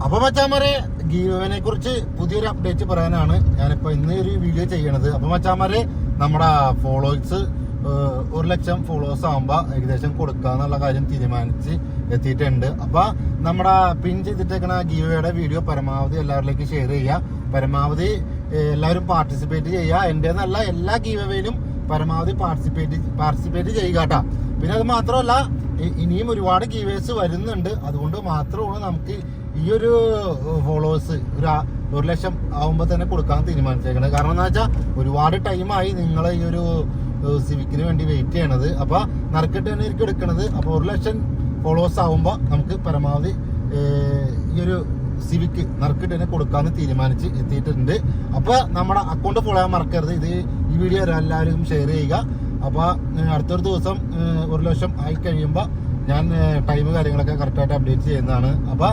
അപ്പൊ മച്ചാമാരെ ഗീവനെ കുറിച്ച് പുതിയൊരു അപ്ഡേറ്റ് പറയാനാണ് ഞാനിപ്പോ ഇന്ന് ഒരു വീഡിയോ ചെയ്യണത്. അപ്പൊ മച്ചാമാരെ നമ്മുടെ ഫോളോവേഴ്സ് 1,00,000 ഫോളോവേഴ്സ് ആകുമ്പോ ഏകദേശം കൊടുക്കാന്നുള്ള കാര്യം തീരുമാനിച്ച് എത്തിയിട്ടുണ്ട്. അപ്പൊ നമ്മുടെ പിൻ ചെയ്തിട്ടേക്കണ ഗീവയുടെ വീഡിയോ പരമാവധി എല്ലാവരിലേക്ക് ഷെയർ ചെയ്യുക, പരമാവധി എല്ലാവരും പാർട്ടിസിപ്പേറ്റ് ചെയ്യുക. എൻ്റെ നല്ല എല്ലാ ഗീവയിലും പരമാവധി പാർട്ടിസിപ്പേറ്റ് ചെയ്യുക കേട്ടോ. പിന്നെ അത് മാത്രമല്ല ഇനിയും ഒരുപാട് ഗീവേഴ്സ് വരുന്നുണ്ട്. അതുകൊണ്ട് മാത്രമാണ് നമുക്ക് ഈ ഒരു ഫോളോവേഴ്സ് 1,00,000 ആവുമ്പോൾ തന്നെ കൊടുക്കാൻ തീരുമാനിച്ചേക്കണത്. കാരണം എന്താ വെച്ചാൽ ഒരുപാട് ടൈമായി നിങ്ങൾ ഈ ഒരു സിവിക്കിന് വേണ്ടി വെയിറ്റ് ചെയ്യണത്. അപ്പൊ നറുക്കിട്ട് തന്നെ എനിക്ക് എടുക്കണത്. അപ്പൊ 1,00,000 ഫോളോവേഴ്സ് ആവുമ്പോൾ നമുക്ക് പരമാവധി ഈ ഒരു സിവിക്ക് നറുക്കിട്ട് തന്നെ കൊടുക്കാന്ന് തീരുമാനിച്ച് എത്തിയിട്ടുണ്ട്. അപ്പൊ നമ്മുടെ അക്കൗണ്ട് ഫോളോ ചെയ്യാൻ മറക്കരുത്. ഈ വീഡിയോ എല്ലാവരും ഷെയർ ചെയ്യുക. അപ്പൊ അടുത്തൊരു ദിവസം 1,00,000 ആയി കഴിയുമ്പോൾ ഞാൻ ടൈം കാര്യങ്ങളൊക്കെ കറക്റ്റായിട്ട് അപ്ഡേറ്റ് ചെയ്യുന്നതാണ്. അപ്പൊ